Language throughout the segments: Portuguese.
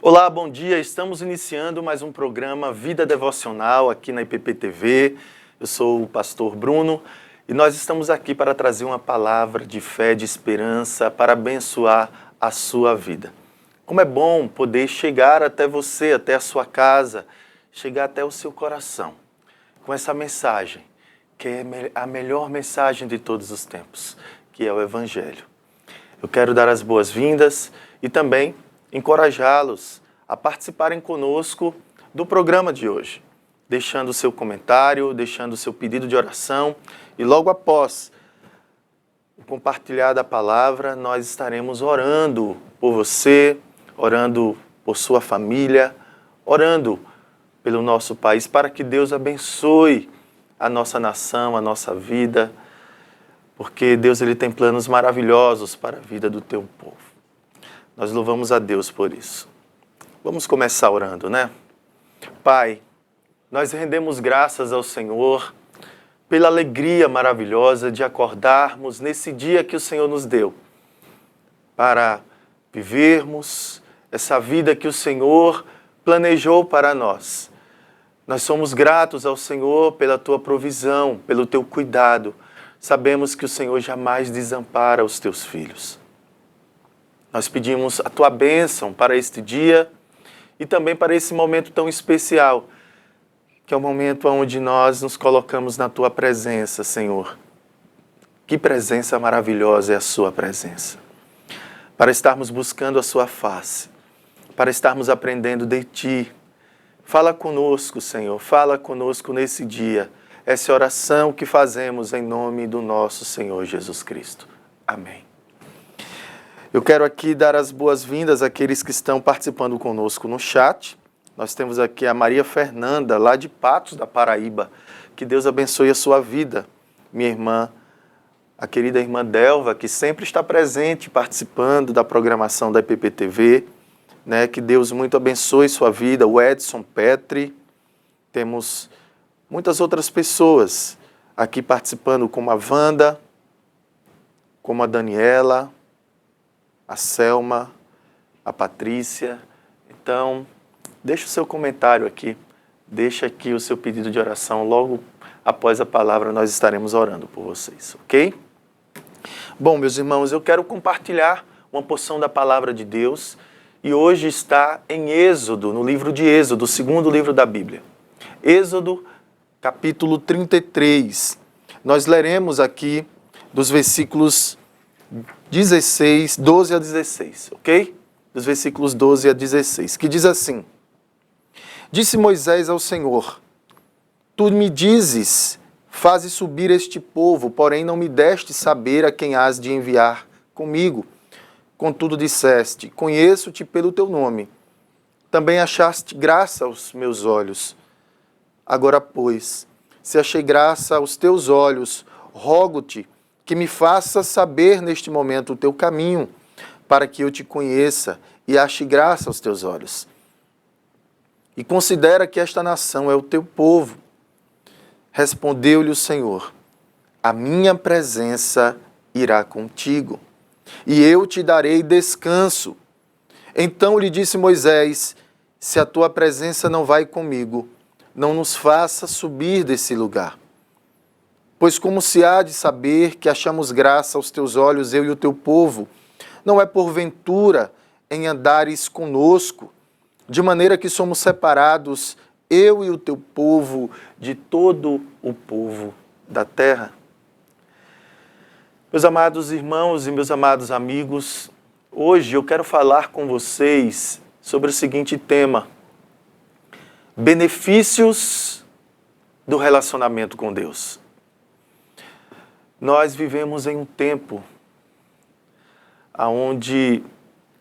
Olá, bom dia. Estamos iniciando mais um programa Vida Devocional aqui na IPPTV. Eu sou o pastor Bruno e nós estamos aqui para trazer uma palavra de fé, de esperança, para abençoar a sua vida. Como é bom poder chegar até você, até a sua casa, chegar até o seu coração com essa mensagem, que é a melhor mensagem de todos os tempos, que é o Evangelho. Eu quero dar as boas-vindas e também encorajá-los a participarem conosco do programa de hoje, deixando o seu comentário, deixando o seu pedido de oração e logo após o compartilhar da palavra, nós estaremos orando por você, orando por sua família, orando pelo nosso país, para que Deus abençoe a nossa nação, a nossa vida, porque Deus ele tem planos maravilhosos para a vida do teu povo. Nós louvamos a Deus por isso. Vamos começar orando, né? Pai, nós rendemos graças ao Senhor pela alegria maravilhosa de acordarmos nesse dia que o Senhor nos deu, para vivermos essa vida que o Senhor planejou para nós. Nós somos gratos ao Senhor pela tua provisão, pelo teu cuidado. Sabemos que o Senhor jamais desampara os teus filhos. Nós pedimos a tua bênção para este dia e também para esse momento tão especial, que é o momento onde nós nos colocamos na tua presença, Senhor. Que presença maravilhosa é a sua presença. Para estarmos buscando a sua face, para estarmos aprendendo de ti. Fala conosco, Senhor, fala conosco nesse dia. Essa é a oração que fazemos em nome do nosso Senhor Jesus Cristo. Amém. Eu quero aqui dar as boas-vindas àqueles que estão participando conosco no chat. Nós temos aqui a Maria Fernanda, lá de Patos, da Paraíba. Que Deus abençoe a sua vida. Minha irmã, a querida irmã Delva, que sempre está presente, participando da programação da IPPTV. Né? Que Deus muito abençoe sua vida. O Edson Petri. Temos muitas outras pessoas aqui participando, como a Wanda, como a Daniela, a Selma, a Patrícia. Então, deixa o seu comentário aqui, deixa aqui o seu pedido de oração. Logo após a palavra, nós estaremos orando por vocês, ok? Bom, meus irmãos, eu quero compartilhar uma porção da palavra de Deus e hoje está em Êxodo, no livro de Êxodo, o segundo livro da Bíblia. Êxodo, capítulo 33. Nós leremos aqui dos versículos 12 a 16, ok? Dos versículos 12 a 16, que diz assim: Disse Moisés ao Senhor, Tu me dizes, faze subir este povo, porém não me deste saber a quem has de enviar comigo. Contudo disseste, conheço-te pelo teu nome. Também achaste graça aos meus olhos. Agora, pois, se achei graça aos teus olhos, rogo-te que me faças saber neste momento o teu caminho, para que eu te conheça e ache graça aos teus olhos. E considera que esta nação é o teu povo. Respondeu-lhe o Senhor, a minha presença irá contigo, e eu te darei descanso. Então lhe disse Moisés, se a tua presença não vai comigo, não nos faça subir desse lugar. Pois como se há de saber que achamos graça aos teus olhos, eu e o teu povo, não é porventura em andares conosco, de maneira que somos separados, eu e o teu povo, de todo o povo da terra? Meus amados irmãos e meus amados amigos, hoje eu quero falar com vocês sobre o seguinte tema: benefícios do relacionamento com Deus. Nós vivemos em um tempo onde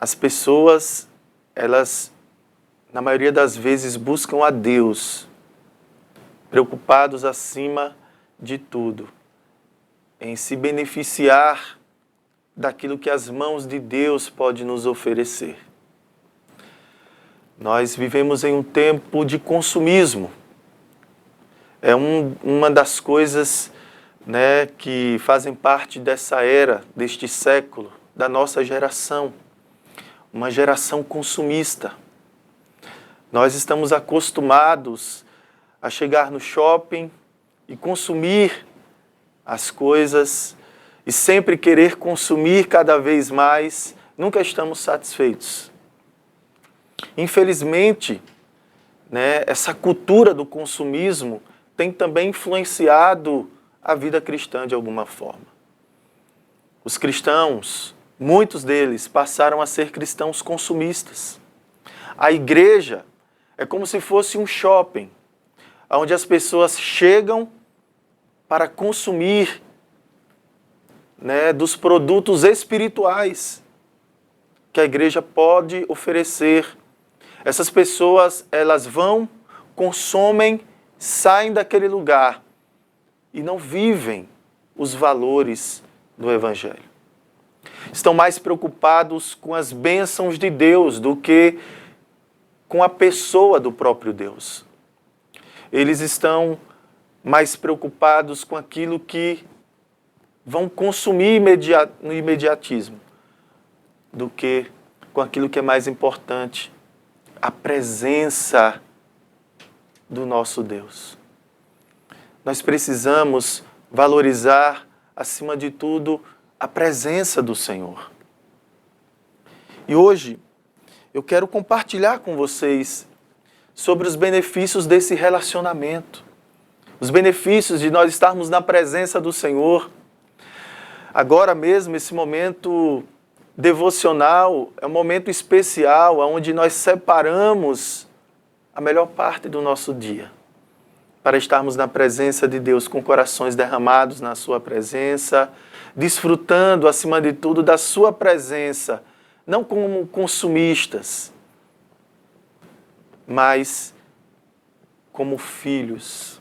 as pessoas, elas, na maioria das vezes, buscam a Deus, preocupados acima de tudo, em se beneficiar daquilo que as mãos de Deus podem nos oferecer. Nós vivemos em um tempo de consumismo. É uma das coisas, né, que fazem parte dessa era, deste século, da nossa geração. Uma geração consumista. Nós estamos acostumados a chegar no shopping e consumir as coisas e sempre querer consumir cada vez mais, nunca estamos satisfeitos. Infelizmente, essa cultura do consumismo tem também influenciado a vida cristã de alguma forma. Os cristãos, muitos deles, passaram a ser cristãos consumistas. A igreja é como se fosse um shopping, onde as pessoas chegam para consumir dos produtos espirituais que a igreja pode oferecer. Essas pessoas, elas vão, consomem, saem daquele lugar e não vivem os valores do Evangelho. Estão mais preocupados com as bênçãos de Deus do que com a pessoa do próprio Deus. Eles estão mais preocupados com aquilo que vão consumir no imediatismo do que com aquilo que é mais importante, a presença do nosso Deus. Nós precisamos valorizar, acima de tudo, a presença do Senhor. E hoje eu quero compartilhar com vocês sobre os benefícios desse relacionamento, os benefícios de nós estarmos na presença do Senhor. Agora mesmo, esse momento devocional é um momento especial, onde nós separamos a melhor parte do nosso dia, para estarmos na presença de Deus, com corações derramados na sua presença, desfrutando, acima de tudo, da sua presença, não como consumistas, mas como filhos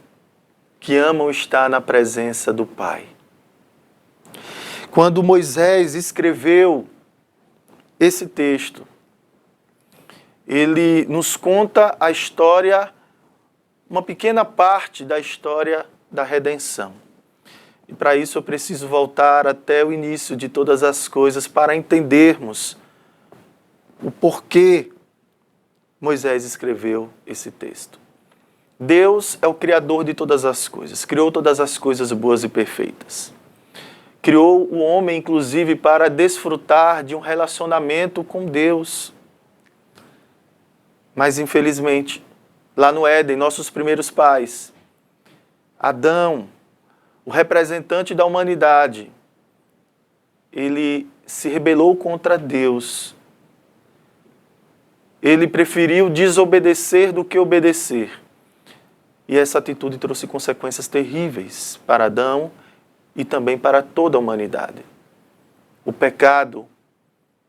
que amam estar na presença do Pai. Quando Moisés escreveu esse texto, ele nos conta a história, uma pequena parte da história da redenção. E para isso eu preciso voltar até o início de todas as coisas para entendermos o porquê Moisés escreveu esse texto. Deus é o Criador de todas as coisas, criou todas as coisas boas e perfeitas. Criou o homem, inclusive, para desfrutar de um relacionamento com Deus. Mas, infelizmente, lá no Éden, nossos primeiros pais, Adão, o representante da humanidade, ele se rebelou contra Deus. Ele preferiu desobedecer do que obedecer. E essa atitude trouxe consequências terríveis para Adão e também para toda a humanidade. O pecado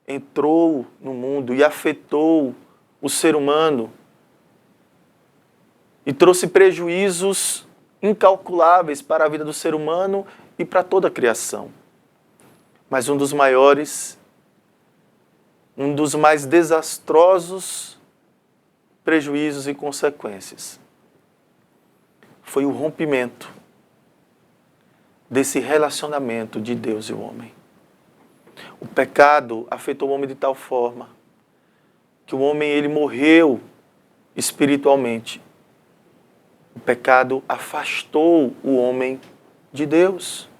entrou no mundo e afetou o ser humano e trouxe prejuízos incalculáveis para a vida do ser humano e para toda a criação. Mas um dos maiores, um dos mais desastrosos prejuízos e consequências foi o rompimento desse relacionamento de Deus e o homem. O pecado afetou o homem de tal forma que o homem ele morreu espiritualmente. O pecado afastou o homem de Deus.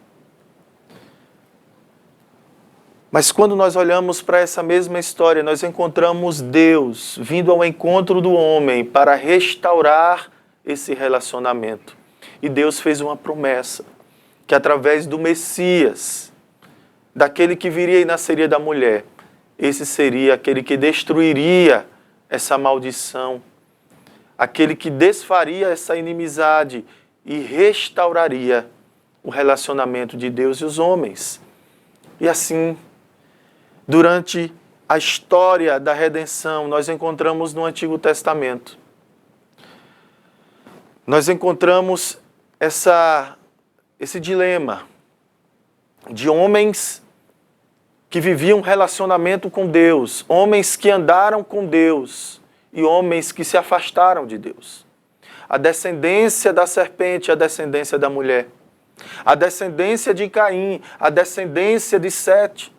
Mas quando nós olhamos para essa mesma história, nós encontramos Deus vindo ao encontro do homem para restaurar esse relacionamento. E Deus fez uma promessa, que através do Messias, daquele que viria e nasceria da mulher, esse seria aquele que destruiria essa maldição, aquele que desfaria essa inimizade e restauraria o relacionamento de Deus e os homens. E assim, durante a história da redenção, nós encontramos no Antigo Testamento, nós encontramos esse dilema de homens que viviam um relacionamento com Deus, homens que andaram com Deus e homens que se afastaram de Deus. A descendência da serpente, a descendência da mulher, a descendência de Caim, a descendência de Sete.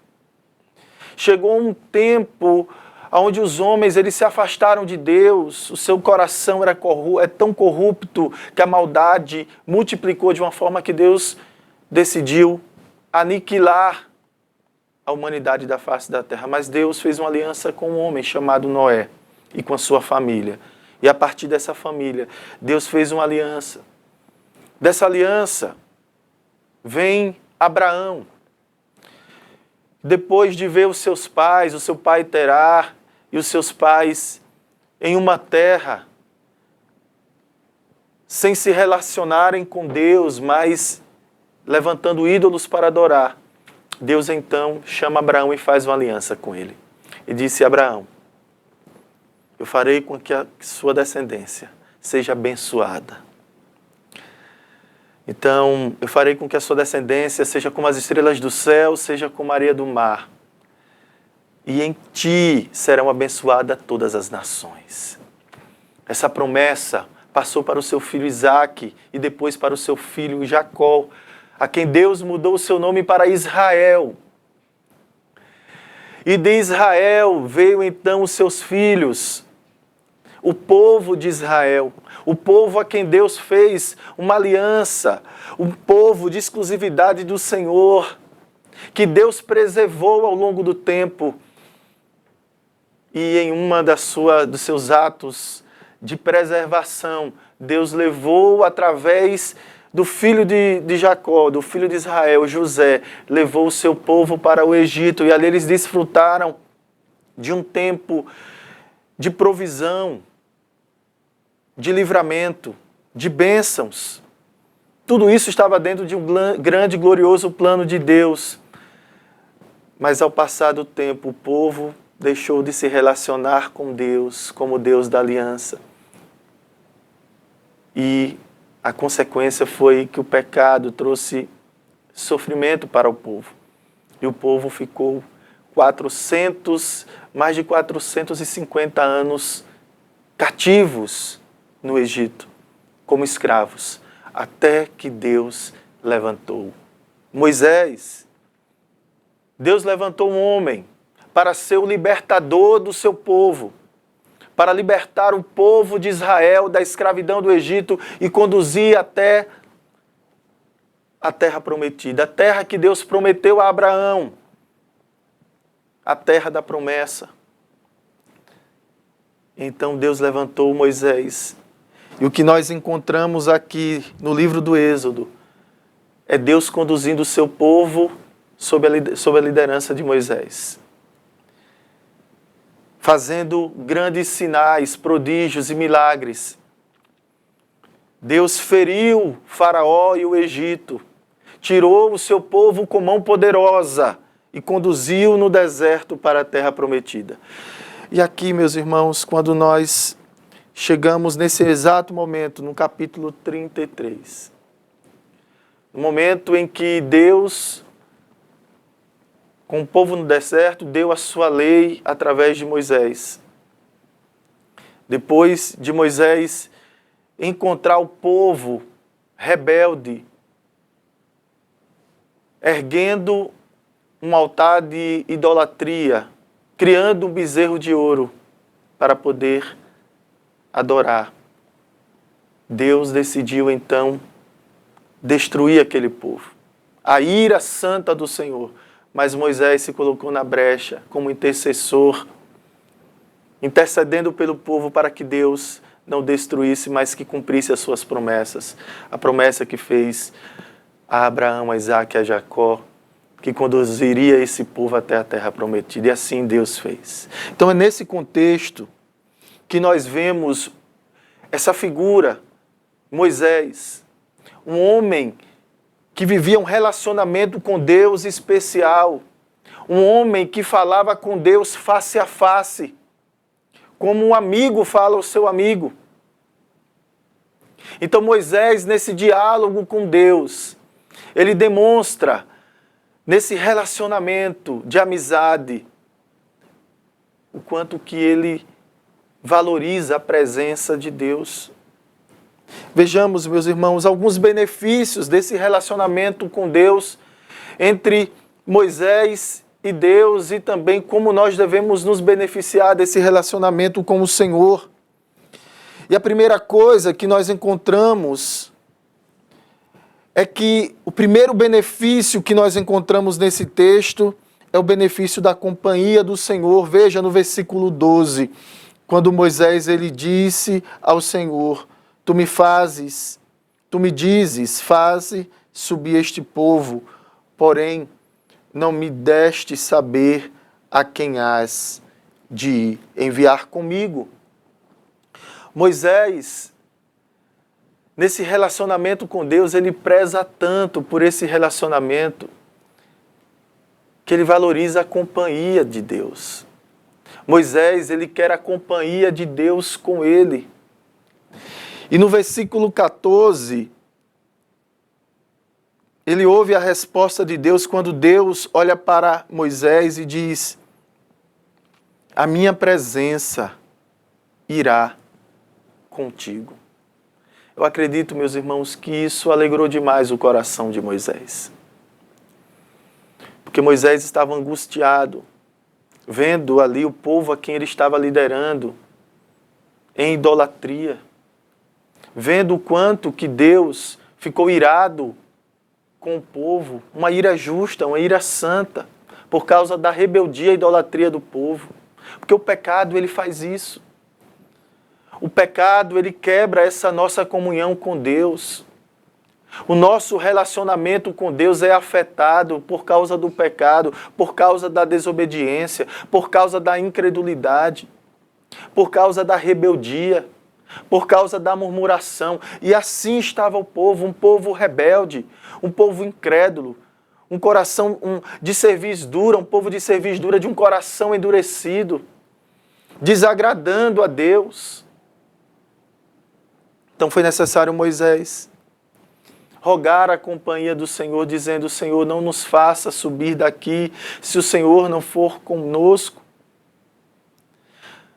Chegou um tempo onde os homens eles se afastaram de Deus, o seu coração é tão corrupto que a maldade multiplicou de uma forma que Deus decidiu aniquilar a humanidade da face da terra. Mas Deus fez uma aliança com um homem chamado Noé e com a sua família. E a partir dessa família, Deus fez uma aliança. Dessa aliança vem Abraão. Depois de ver os seus pais, o seu pai Terá e os seus pais em uma terra, sem se relacionarem com Deus, mas levantando ídolos para adorar, Deus então chama Abraão e faz uma aliança com ele. E disse a Abraão: eu farei com que a sua descendência seja abençoada. Então, eu farei com que a sua descendência seja como as estrelas do céu, seja como a areia do mar. E em ti serão abençoadas todas as nações. Essa promessa passou para o seu filho Isaque e depois para o seu filho Jacó, a quem Deus mudou o seu nome para Israel. E de Israel veio então os seus filhos, o povo de Israel, o povo a quem Deus fez uma aliança, um povo de exclusividade do Senhor, que Deus preservou ao longo do tempo. E em uma dos seus atos de preservação, Deus levou através do filho de Jacó, do filho de Israel, José, levou o seu povo para o Egito, e ali eles desfrutaram de um tempo de provisão, de livramento, de bênçãos. Tudo isso estava dentro de um grande e glorioso plano de Deus. Mas ao passar do tempo, o povo deixou de se relacionar com Deus, como Deus da aliança. E a consequência foi que o pecado trouxe sofrimento para o povo. E o povo ficou mais de 450 anos cativos no Egito, como escravos, até que Deus levantou Moisés. Deus levantou um homem para ser o libertador do seu povo, para libertar o povo de Israel da escravidão do Egito e conduzir até a terra prometida, a terra que Deus prometeu a Abraão, a terra da promessa. Então Deus levantou Moisés. E o que nós encontramos aqui no livro do Êxodo é Deus conduzindo o seu povo sob a liderança de Moisés, fazendo grandes sinais, prodígios e milagres. Deus feriu Faraó e o Egito, tirou o seu povo com mão poderosa e conduziu no deserto para a terra prometida. E aqui, meus irmãos, quando nós chegamos nesse exato momento, no capítulo 33, no momento em que Deus, com o povo no deserto, deu a sua lei através de Moisés. Depois de Moisés encontrar o povo rebelde, erguendo um altar de idolatria, criando um bezerro de ouro para poder adorar, Deus decidiu então destruir aquele povo. A ira santa do Senhor. Mas Moisés se colocou na brecha como intercessor, intercedendo pelo povo para que Deus não destruísse, mas que cumprisse as suas promessas. A promessa que fez a Abraão, a Isaque e a Jacó, que conduziria esse povo até a terra prometida. E assim Deus fez. Então é nesse contexto que nós vemos essa figura, Moisés, um homem que vivia um relacionamento com Deus especial, um homem que falava com Deus face a face, como um amigo fala ao seu amigo. Então Moisés, nesse diálogo com Deus, ele demonstra, nesse relacionamento de amizade, o quanto que ele valoriza a presença de Deus. Vejamos, meus irmãos, alguns benefícios desse relacionamento com Deus entre Moisés e Deus e também como nós devemos nos beneficiar desse relacionamento com o Senhor. E a primeira coisa que nós encontramos é que o primeiro benefício que nós encontramos nesse texto é o benefício da companhia do Senhor. Veja no versículo 12, quando Moisés ele disse ao Senhor: Tu me dizes, faze subir este povo, porém não me deste saber a quem has de enviar comigo. Moisés, nesse relacionamento com Deus, ele preza tanto por esse relacionamento que ele valoriza a companhia de Deus. Moisés, ele quer a companhia de Deus com ele. E no versículo 14, ele ouve a resposta de Deus quando Deus olha para Moisés e diz: a minha presença irá contigo. Eu acredito, meus irmãos, que isso alegrou demais o coração de Moisés. Porque Moisés estava angustiado, vendo ali o povo a quem ele estava liderando em idolatria, vendo o quanto que Deus ficou irado com o povo, uma ira justa, uma ira santa, por causa da rebeldia e idolatria do povo. Porque o pecado, ele faz isso. O pecado, ele quebra essa nossa comunhão com Deus. O nosso relacionamento com Deus é afetado por causa do pecado, por causa da desobediência, por causa da incredulidade, por causa da rebeldia, por causa da murmuração. E assim estava o povo, um povo rebelde, um povo incrédulo, um coração de cerviz dura, um povo de cerviz dura, de um coração endurecido, desagradando a Deus. Então foi necessário Moisés rogar a companhia do Senhor, dizendo: Senhor, não nos faça subir daqui se o Senhor não for conosco.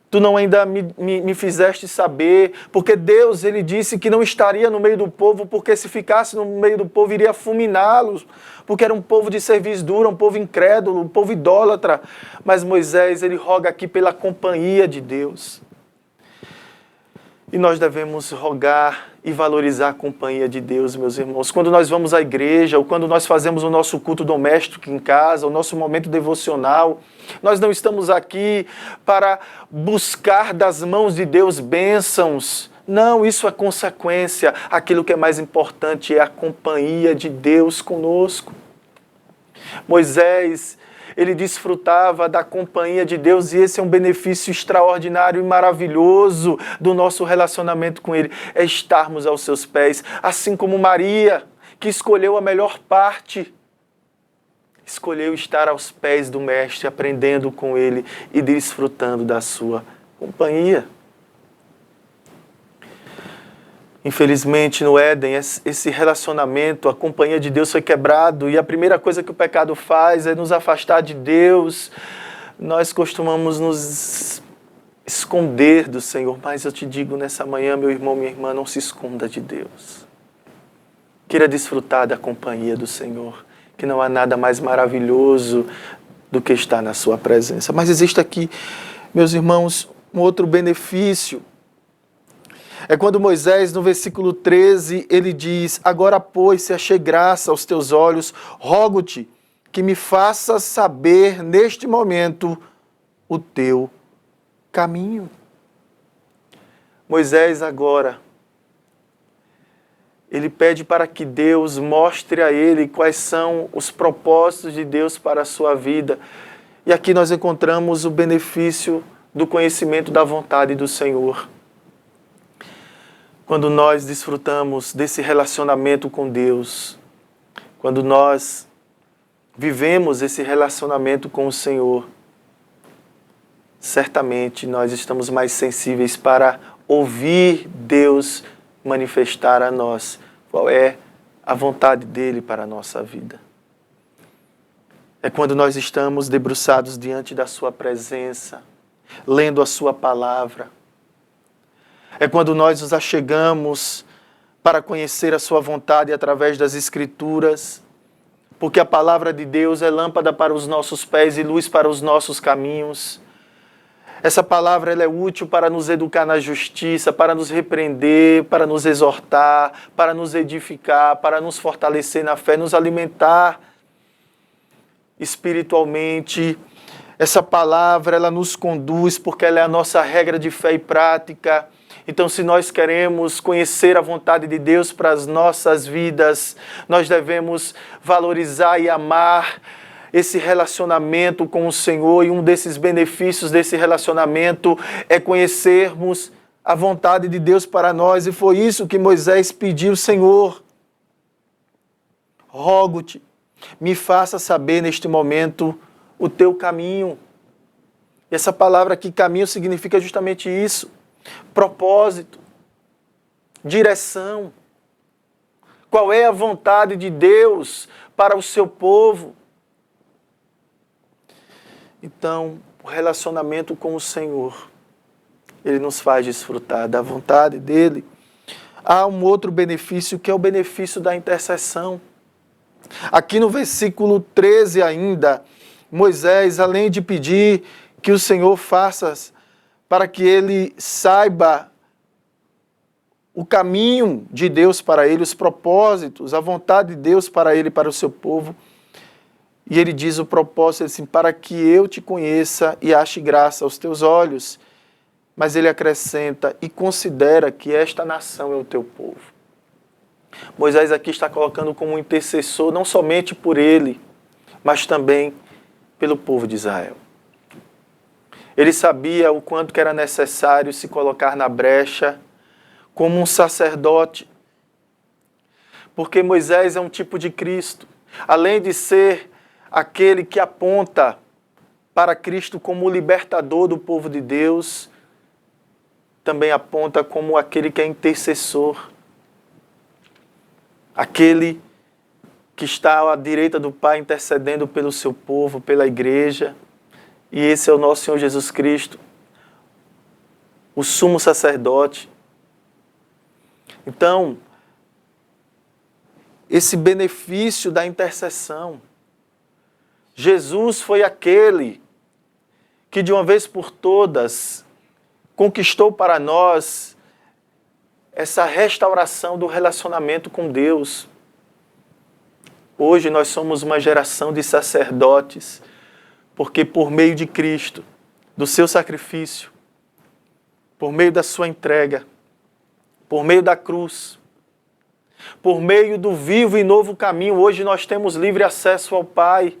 Tu não ainda me fizeste saber, porque Deus, ele disse que não estaria no meio do povo, porque se ficasse no meio do povo iria fulminá-los, porque era um povo de cerviz dura, um povo incrédulo, um povo idólatra. Mas Moisés, ele roga aqui pela companhia de Deus. E nós devemos rogar e valorizar a companhia de Deus, meus irmãos. Quando nós vamos à igreja, ou quando nós fazemos o nosso culto doméstico em casa, o nosso momento devocional, nós não estamos aqui para buscar das mãos de Deus bênçãos. Não, isso é consequência. Aquilo que é mais importante é a companhia de Deus conosco. Moisés, ele desfrutava da companhia de Deus, e esse é um benefício extraordinário e maravilhoso do nosso relacionamento com Ele, é estarmos aos seus pés, assim como Maria, que escolheu a melhor parte, escolheu estar aos pés do Mestre, aprendendo com Ele e desfrutando da sua companhia. Infelizmente, no Éden, esse relacionamento, a companhia de Deus foi quebrado, e a primeira coisa que o pecado faz é nos afastar de Deus. Nós costumamos nos esconder do Senhor, mas eu te digo nessa manhã, meu irmão, minha irmã, não se esconda de Deus. Queira desfrutar da companhia do Senhor, que não há nada mais maravilhoso do que estar na sua presença. Mas existe aqui, meus irmãos, um outro benefício. É quando Moisés, no versículo 13, ele diz: agora, pois, se achei graça aos teus olhos, rogo-te que me faças saber neste momento o teu caminho. Moisés agora, ele pede para que Deus mostre a ele quais são os propósitos de Deus para a sua vida. E aqui nós encontramos o benefício do conhecimento da vontade do Senhor. Quando nós desfrutamos desse relacionamento com Deus, quando nós vivemos esse relacionamento com o Senhor, certamente nós estamos mais sensíveis para ouvir Deus manifestar a nós qual é a vontade dEle para a nossa vida. É quando nós estamos debruçados diante da sua presença, lendo a sua palavra. É quando nós nos achegamos para conhecer a sua vontade através das Escrituras, porque a palavra de Deus é lâmpada para os nossos pés e luz para os nossos caminhos. Essa palavra ela é útil para nos educar na justiça, para nos repreender, para nos exortar, para nos edificar, para nos fortalecer na fé, nos alimentar espiritualmente. Essa palavra ela nos conduz porque ela é a nossa regra de fé e prática. Então, se nós queremos conhecer a vontade de Deus para as nossas vidas, nós devemos valorizar e amar esse relacionamento com o Senhor, e um desses benefícios desse relacionamento é conhecermos a vontade de Deus para nós, e foi isso que Moisés pediu: Senhor, rogo-te, me faça saber neste momento o teu caminho. E essa palavra aqui, caminho, significa justamente isso: propósito, direção. Qual é a vontade de Deus para o seu povo? Então, o relacionamento com o Senhor, ele nos faz desfrutar da vontade dele. Há um outro benefício, que é o benefício da intercessão. Aqui no versículo 13 ainda, Moisés, além de pedir que o Senhor faça para que ele saiba o caminho de Deus para ele, os propósitos, a vontade de Deus para ele e para o seu povo, e ele diz o propósito assim: para que eu te conheça e ache graça aos teus olhos. Mas ele acrescenta: e considera que esta nação é o teu povo. Moisés aqui está colocando como um intercessor, não somente por ele, mas também pelo povo de Israel. Ele sabia o quanto que era necessário se colocar na brecha como um sacerdote, porque Moisés é um tipo de Cristo. Além de ser aquele que aponta para Cristo como o libertador do povo de Deus, também aponta como aquele que é intercessor, aquele que está à direita do Pai intercedendo pelo seu povo, pela igreja. E esse é o nosso Senhor Jesus Cristo, o sumo sacerdote. Então, esse benefício da intercessão, Jesus foi aquele que de uma vez por todas conquistou para nós essa restauração do relacionamento com Deus. Hoje nós somos uma geração de sacerdotes, porque por meio de Cristo, do seu sacrifício, por meio da sua entrega, por meio da cruz, por meio do vivo e novo caminho, hoje nós temos livre acesso ao Pai.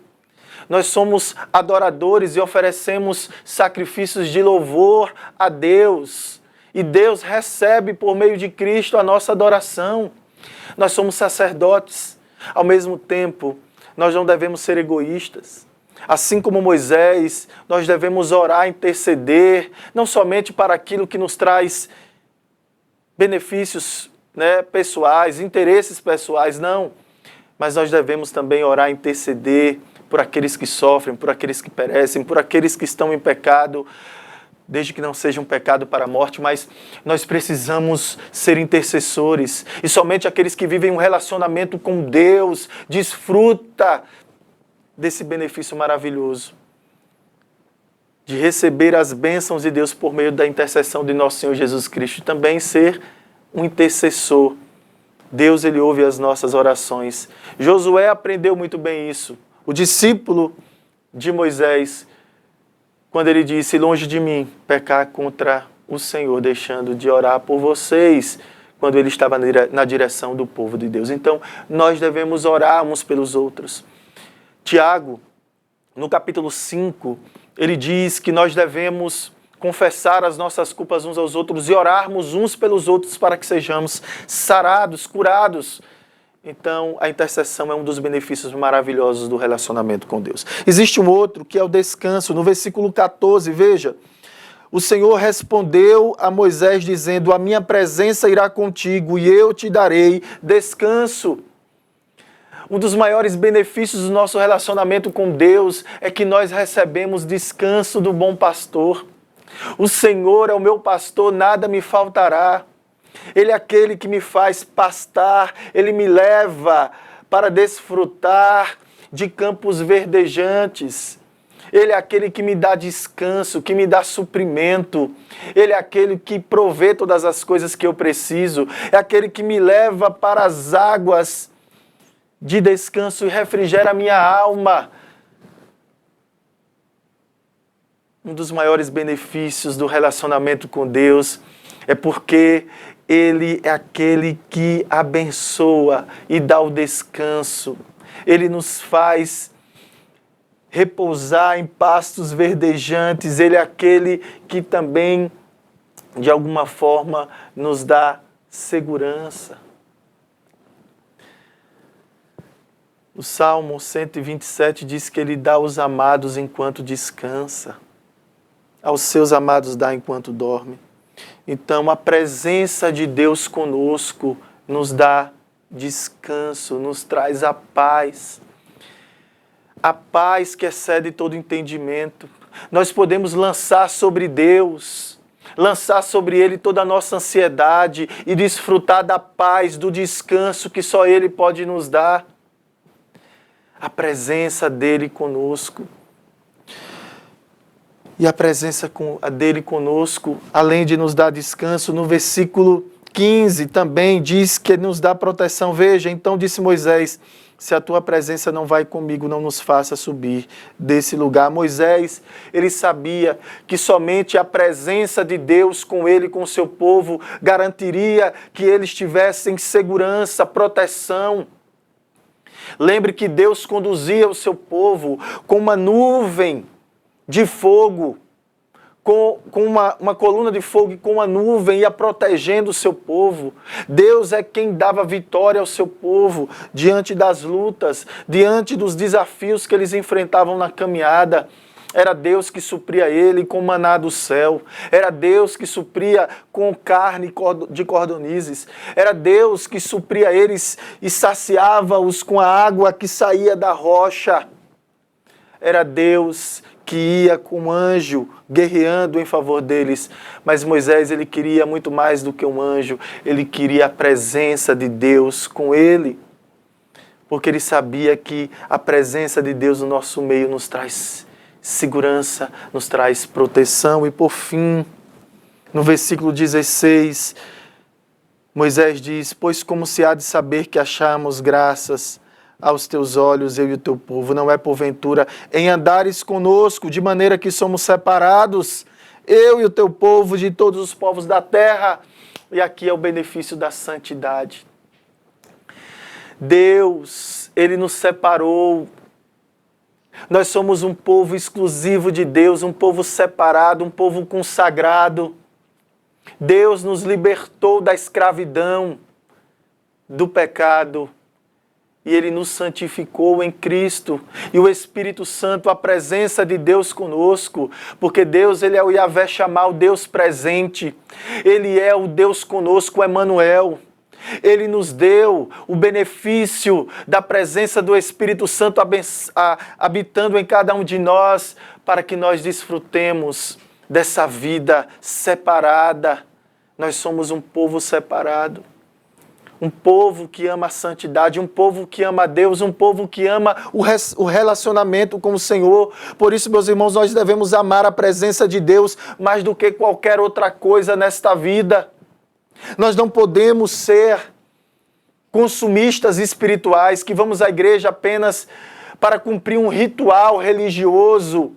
Nós somos adoradores e oferecemos sacrifícios de louvor a Deus. E Deus recebe por meio de Cristo a nossa adoração. Nós somos sacerdotes. Ao mesmo tempo, nós não devemos ser egoístas. Assim como Moisés, nós devemos orar, interceder, não somente para aquilo que nos traz benefícios, pessoais, interesses pessoais, não. Mas nós devemos também orar, interceder por aqueles que sofrem, por aqueles que perecem, por aqueles que estão em pecado, desde que não seja um pecado para a morte, mas nós precisamos ser intercessores. E somente aqueles que vivem um relacionamento com Deus desfruta desse benefício maravilhoso de receber as bênçãos de Deus por meio da intercessão de nosso Senhor Jesus Cristo, e também ser um intercessor. Deus, ele ouve as nossas orações. Josué aprendeu muito bem isso. O discípulo de Moisés, quando ele disse: longe de mim pecar contra o Senhor, deixando de orar por vocês, quando ele estava na direção do povo de Deus. Então, nós devemos orar uns pelos outros. Tiago, no capítulo 5, ele diz que nós devemos confessar as nossas culpas uns aos outros e orarmos uns pelos outros para que sejamos sarados, curados. Então, a intercessão é um dos benefícios maravilhosos do relacionamento com Deus. Existe um outro, que é o descanso. No versículo 14, veja: o Senhor respondeu a Moisés dizendo: a minha presença irá contigo e eu te darei descanso. Um dos maiores benefícios do nosso relacionamento com Deus é que nós recebemos descanso do bom pastor. O Senhor é o meu pastor, nada me faltará. Ele é aquele que me faz pastar, ele me leva para desfrutar de campos verdejantes. Ele é aquele que me dá descanso, que me dá suprimento. Ele é aquele que provê todas as coisas que eu preciso. É aquele que me leva para as águas de descanso e refrigera a minha alma. Um dos maiores benefícios do relacionamento com Deus é porque Ele é aquele que abençoa e dá o descanso. Ele nos faz repousar em pastos verdejantes. Ele é aquele que também, de alguma forma, nos dá segurança. O Salmo 127 diz que Ele dá aos amados enquanto descansa. Aos seus amados dá enquanto dorme. Então, a presença de Deus conosco nos dá descanso, nos traz a paz. A paz que excede todo entendimento. Nós podemos lançar sobre Deus, lançar sobre Ele toda a nossa ansiedade e desfrutar da paz, do descanso que só Ele pode nos dar. A presença dEle conosco. E a presença dEle conosco, além de nos dar descanso, no versículo 15 também diz que nos dá proteção. Veja, então disse Moisés: se a tua presença não vai comigo, não nos faça subir desse lugar. Moisés, ele sabia que somente a presença de Deus com ele, com o seu povo, garantiria que eles tivessem segurança, proteção. Lembre que Deus conduzia o seu povo com uma nuvem de fogo, com uma coluna de fogo e com uma nuvem, ia protegendo o seu povo. Deus é quem dava vitória ao seu povo diante das lutas, diante dos desafios que eles enfrentavam na caminhada. Era Deus que supria ele com maná do céu. Era Deus que supria com carne de cordonizes. Era Deus que supria eles e saciava-os com a água que saía da rocha. Era Deus que ia com um anjo guerreando em favor deles. Mas Moisés, ele queria muito mais do que um anjo. Ele queria a presença de Deus com ele. Porque ele sabia que a presença de Deus no nosso meio nos traz segurança, nos traz proteção. E por fim, no versículo 16, Moisés diz: pois como se há de saber que achamos graças aos teus olhos, eu e o teu povo, não é porventura em andares conosco, de maneira que somos separados, eu e o teu povo, de todos os povos da terra. E aqui é o benefício da santidade. Deus, Ele nos separou. Nós somos um povo exclusivo de Deus, um povo separado, um povo consagrado. Deus nos libertou da escravidão, do pecado. E Ele nos santificou em Cristo. E o Espírito Santo, a presença de Deus conosco. Porque Deus, Ele é o Yahvé Shammah, o Deus presente. Ele é o Deus conosco, Emanuel. Ele nos deu o benefício da presença do Espírito Santo habitando em cada um de nós, para que nós desfrutemos dessa vida separada. Nós somos um povo separado. Um povo que ama a santidade, um povo que ama a Deus, um povo que ama o relacionamento com o Senhor. Por isso, meus irmãos, nós devemos amar a presença de Deus mais do que qualquer outra coisa nesta vida. Nós não podemos ser consumistas espirituais, que vamos à igreja apenas para cumprir um ritual religioso.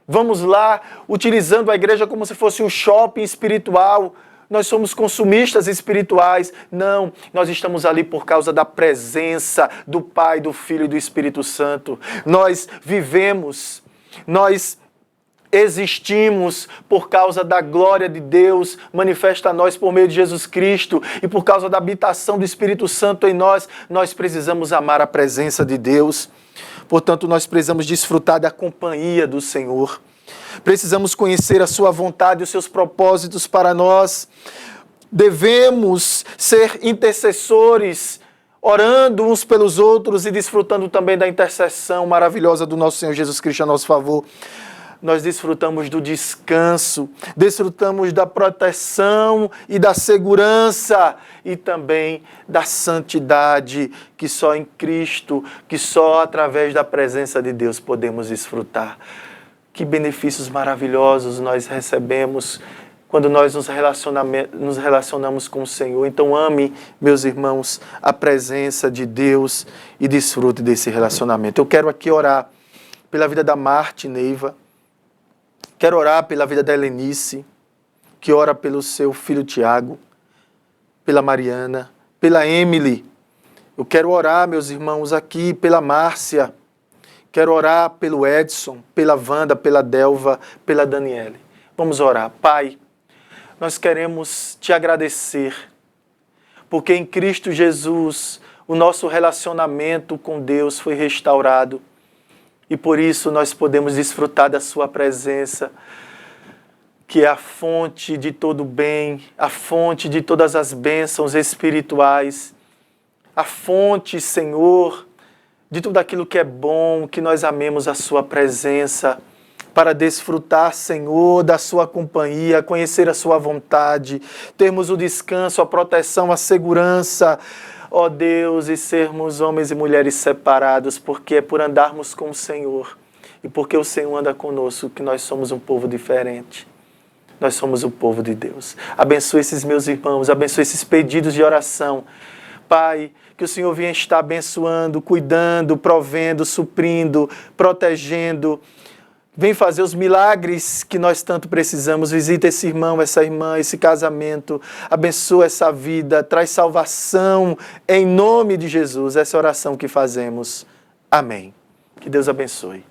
Vamos lá, utilizando a igreja como se fosse um shopping espiritual. Nós somos consumistas espirituais. Não, nós estamos ali por causa da presença do Pai, do Filho e do Espírito Santo. Nós vivemos, nós existimos por causa da glória de Deus manifesta a nós por meio de Jesus Cristo, e por causa da habitação do Espírito Santo em nós, nós precisamos amar a presença de Deus. Portanto, nós precisamos desfrutar da companhia do Senhor. Precisamos conhecer a sua vontade e os seus propósitos para nós. Devemos ser intercessores, orando uns pelos outros e desfrutando também da intercessão maravilhosa do nosso Senhor Jesus Cristo a nosso favor. nós desfrutamos do descanso, desfrutamos da proteção e da segurança e também da santidade que só em Cristo, que só através da presença de Deus podemos desfrutar. Que benefícios maravilhosos nós recebemos quando nós nos relacionamos com o Senhor. Então ame, meus irmãos, a presença de Deus e desfrute desse relacionamento. Eu quero aqui orar pela vida da Marte Neiva. Quero orar pela vida da Helenice, que ora pelo seu filho Tiago, pela Mariana, pela Emily. Eu quero orar, meus irmãos, aqui pela Márcia. Quero orar pelo Edson, pela Wanda, pela Delva, pela Daniele. Vamos orar. Pai, nós queremos te agradecer, porque em Cristo Jesus o nosso relacionamento com Deus foi restaurado. E por isso nós podemos desfrutar da sua presença, que é a fonte de todo bem, a fonte de todas as bênçãos espirituais, a fonte, Senhor, de tudo aquilo que é bom, que nós amemos a sua presença, para desfrutar, Senhor, da sua companhia, conhecer a sua vontade, termos o descanso, a proteção, a segurança, ó Deus, e sermos homens e mulheres separados, porque é por andarmos com o Senhor e porque o Senhor anda conosco que nós somos um povo diferente. Nós somos o povo de Deus. Abençoe esses meus irmãos, abençoe esses pedidos de oração. Pai, que o Senhor venha estar abençoando, cuidando, provendo, suprindo, protegendo. Vem fazer os milagres que nós tanto precisamos. Visita esse irmão, essa irmã, esse casamento. Abençoa essa vida. Traz salvação em nome de Jesus. Essa é a oração que fazemos. Amém. Que Deus abençoe.